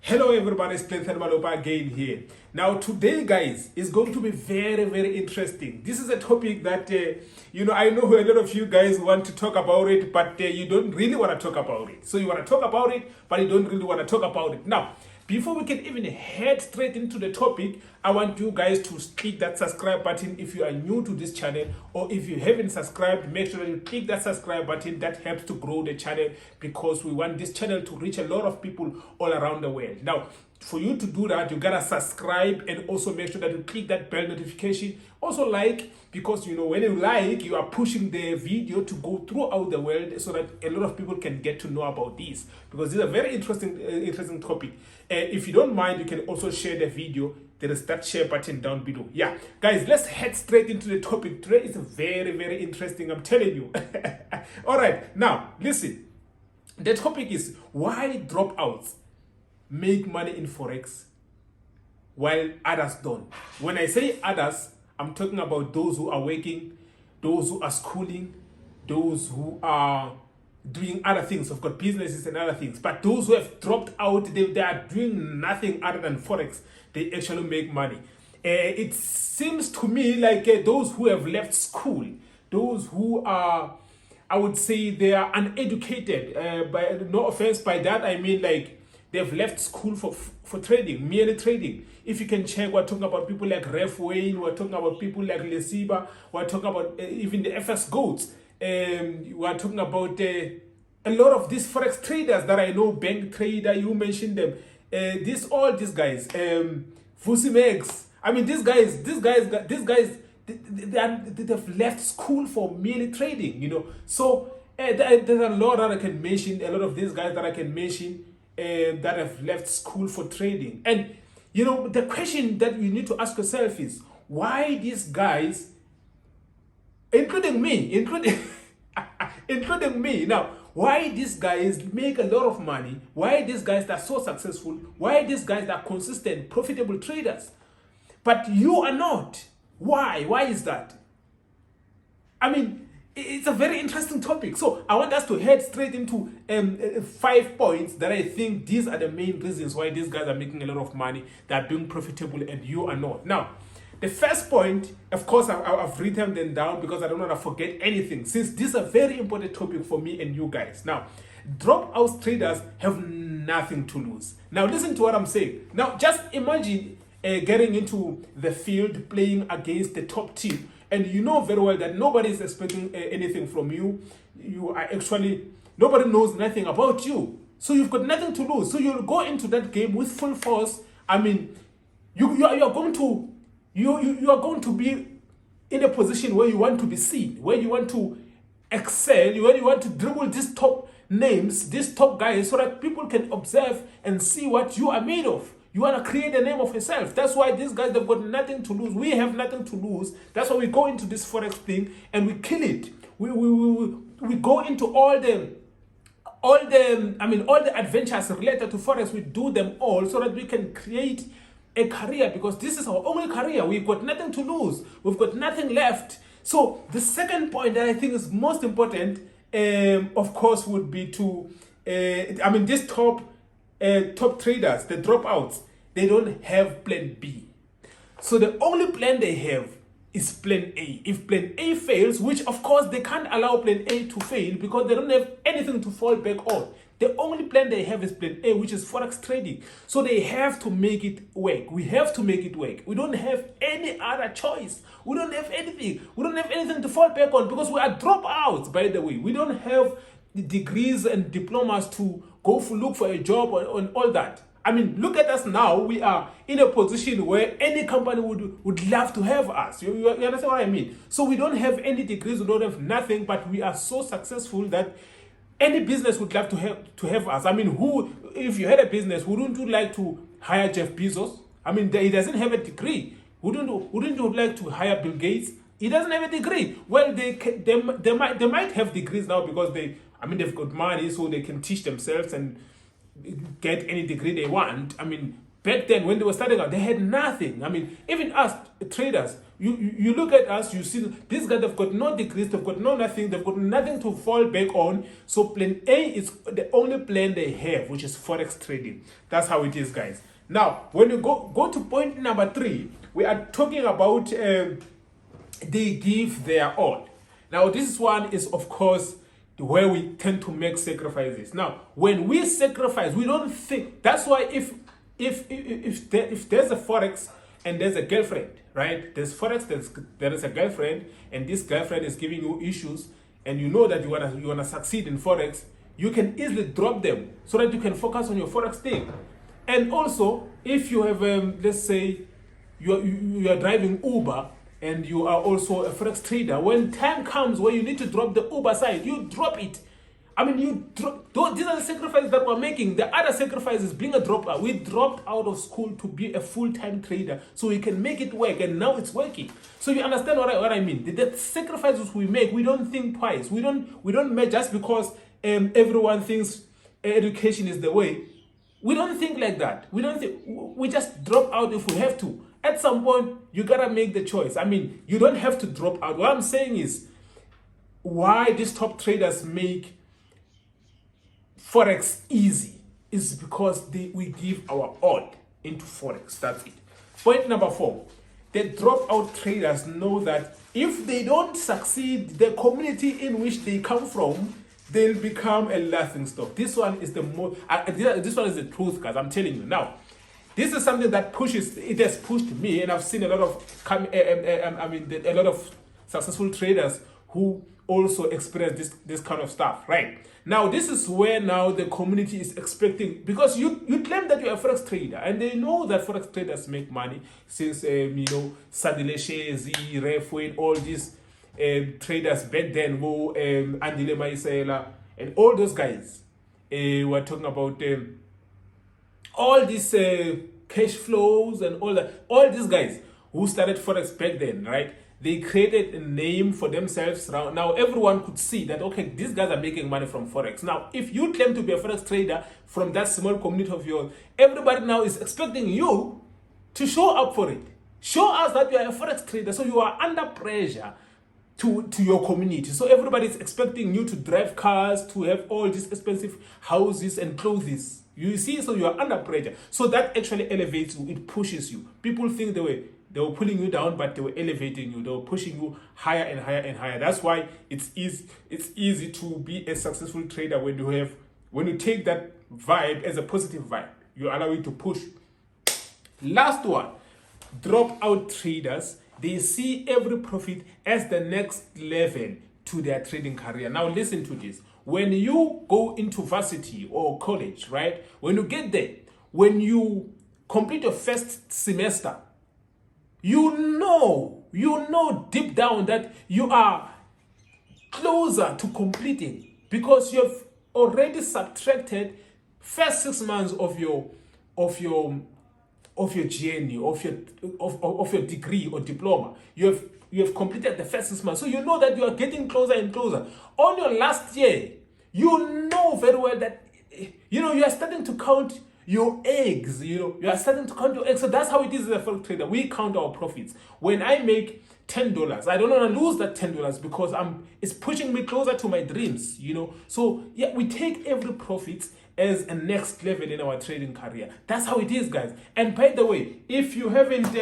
Hello everybody, it's Clinton Malopa again here. Now today guys is going to be very interesting. This is a topic that I know a lot of you guys want to talk about it, but you don't really want to talk about it. So you want to talk about it, but you don't really want to talk about it. Now, before we can even head straight into the topic, I want you guys to click that subscribe button if you are new to this channel, or if you haven't subscribed, make sure that you click that subscribe button. That helps to grow the channel because we want this channel to reach a lot of people all around the world. Now, for you to do that, you gotta subscribe and also make sure that you click that bell notification. Also like, because when you like, you are pushing the video to go throughout the world so that a lot of people can get to know about this, because this is a very interesting topic. If you don't mind, you can also share the video. There is that share button down below. Yeah, guys, let's head straight into the topic. Today is very interesting, I'm telling you. All right, now listen. The topic is why dropouts make money in Forex while others don't. When I say others, I'm talking about those who are working, those who are schooling, those who are doing other things. I've got businesses and other things. But those who have dropped out, they are doing nothing other than Forex. They actually make money. It seems to me like those who have left school, those who are, I would say they are uneducated. No offense by that, I mean like they've left school for trading, merely trading. If you can check, we're talking about people like Wayne, we're talking about people like Lesiba, we're talking about even the FS Goats. We're talking about a lot of these Forex traders that I know, bank trader, you mentioned them. All these guys, Vussy, I mean, these guys, they've left school for merely trading, So there's a lot that I can mention, a lot of these guys that I can mention that have left school for trading. And, the question that you need to ask yourself is, why these guys, including me, including me, now, why these guys make a lot of money, why these guys are so successful, why these guys are consistent, profitable traders, but you are not. Why? Why is that? I mean, it's a very interesting topic. So I want us to head straight into 5 points that I think these are the main reasons why these guys are making a lot of money, they are being profitable, and you are not. Now, the first point, of course, I've written them down because I don't want to forget anything, since this is a very important topic for me and you guys. Now, dropout traders have nothing to lose. Now, listen to what I'm saying. Now, just imagine getting into the field, playing against the top team, and you know very well that nobody is expecting anything from you. You are actually, nobody knows nothing about you. So you've got nothing to lose. So you'll go into that game with full force. I mean, you are going to be in a position where you want to be seen, where you want to excel, where you want to dribble these top names, these top guys, so that people can observe and see what you are made of. You want to create a name of yourself. That's why these guys, they've got nothing to lose. We have nothing to lose. That's why we go into this Forex thing and we kill it. We go into all the adventures related to Forex. We do them all so that we can create a career, because this is our only career. We've got nothing to lose. We've got nothing left. So the second point that I think is most important, of course, would be to, these top traders, the dropouts, they don't have plan B. So the only plan they have is plan A. If plan A fails, which of course they can't allow plan A to fail because they don't have anything to fall back on. The only plan they have is plan A, which is Forex trading. So they have to make it work. We have to make it work. We don't have any other choice. We don't have anything. We don't have anything to fall back on because we are dropouts, by the way. We don't have the degrees and diplomas to go look for a job and all that. I mean, look at us now. We are in a position where any company would love to have us. You understand what I mean? So we don't have any degrees, we don't have nothing, but we are so successful that any business would love to have us. I mean, if you had a business, wouldn't you like to hire Jeff Bezos? I mean, he doesn't have a degree. Wouldn't you like to hire Bill Gates? He doesn't have a degree. Well, they might have degrees now because they've got money, so they can teach themselves and get any degree they want. I mean, back then when they were starting out, they had nothing. I mean, even us, traders, you look at us, you see these guys have got no degrees, they've got no nothing, they've got nothing to fall back on. So plan A is the only plan they have, which is forex trading. That's how it is, guys. Now, when you go to point number 3, we are talking about they give their all. Now, this one is, of course, where we tend to make sacrifices. Now, when we sacrifice, we don't think. That's why if there's a forex and there's a girlfriend, right? There's forex, there is a girlfriend, and this girlfriend is giving you issues, and you know that you wanna succeed in forex, you can easily drop them so that you can focus on your forex thing. And also, if you have let's say you are driving Uber and you are also a forex trader, when time comes where you need to drop the Uber side, you drop it. I mean, these are the sacrifices that we're making. The other sacrifice is being a dropper. We dropped out of school to be a full-time trader so we can make it work, and now it's working. So you understand what I mean? The sacrifices we make, we don't think twice. We don't make just because everyone thinks education is the way. We don't think like that. We just drop out if we have to. At some point, you gotta make the choice. I mean, you don't have to drop out. What I'm saying is, why these top traders make forex easy is because we give our all into forex. That's it. Point number 4, the dropout traders know that if they don't succeed, the community in which they come from, they'll become a laughing stock. This one is the most. This one is the truth, guys. I'm telling you now. This is something that pushes. It has pushed me, and I've seen a lot of a lot of successful traders who also experience this kind of stuff, right? Now, this is where now the community is expecting, because you claim that you're a forex trader, and they know that forex traders make money since Sadile Shezi, Refwin, all these traders back then, who Andile Maisela, and all those guys were talking about all these cash flows and all that. All these guys who started forex back then, right? They created a name for themselves. Now everyone could see that, okay, these guys are making money from forex. Now, if you claim to be a forex trader from that small community of yours, everybody now is expecting you to show up for it. Show us that you are a forex trader, so you are under pressure to your community. So everybody is expecting you to drive cars, to have all these expensive houses and clothes. You see, so you are under pressure. So that actually elevates you. It pushes you. People think they were pulling you down, but they were elevating you. They were pushing you higher and higher and higher. That's why it's easy to be a successful trader when you take that vibe as a positive vibe. You allow it to push. Last one, dropout traders. They see every profit as the next level to their trading career. Now listen to this. When you go into varsity or college, right? When you get there, when you complete your first semester, you know deep down that you are closer to completing, because you have already subtracted first 6 months of your journey, of your degree or diploma. You have completed the first 6 months, so you know that you are getting closer and closer. On your last year, you know very well that you are starting to count your eggs. You are starting to count your eggs. So that's how it is as a forex trader. We count our profits. When I make $10, I don't want to lose that $10 because it's pushing me closer to my dreams. So yeah, we take every profit as a next level in our trading career. That's how it is, guys. And by the way, if you haven't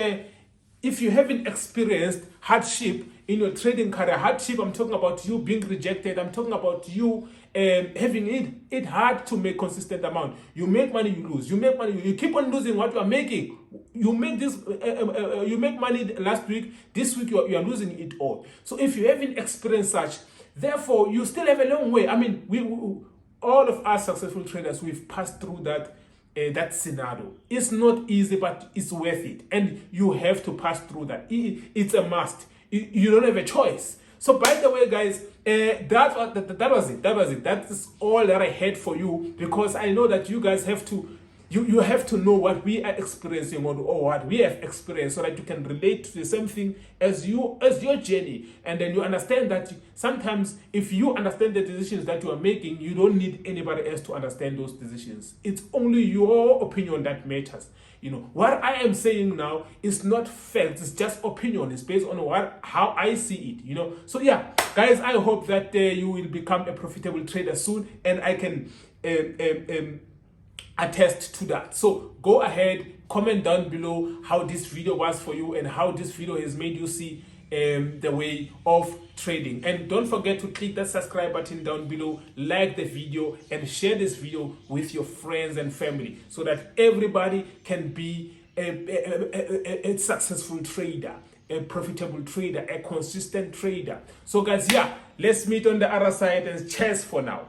experienced hardship in your trading career, hardship, I'm talking about you being rejected, I'm talking about you having it hard to make consistent amount. You make money, you lose. You make money, you keep on losing what you are making. You make this, you make money last week, this week you are losing it all. So if you haven't experienced such, therefore you still have a long way. I mean, we all of us successful traders, we've passed through that scenario. It's not easy, but it's worth it, and you have to pass through that. It's a must. You don't have a choice. So by the way, guys, that was it. That is all that I had for you, because I know that you guys have to you have to know what we are experiencing or what we have experienced, so that you can relate to the same thing as your journey. And then you understand that sometimes if you understand the decisions that you are making, you don't need anybody else to understand those decisions. It's only your opinion that matters. What I am saying now is not fact, it's just opinion. It's based on how I see it. So yeah, guys, I hope that you will become a profitable trader soon, and I can attest to that. So go ahead, comment down below how this video was for you and how this video has made you see the way of trading. And don't forget to click that subscribe button down below, like the video, and share this video with your friends and family, so that everybody can be a successful trader, a profitable trader, a consistent trader. So guys, yeah, let's meet on the other side, and cheers for now.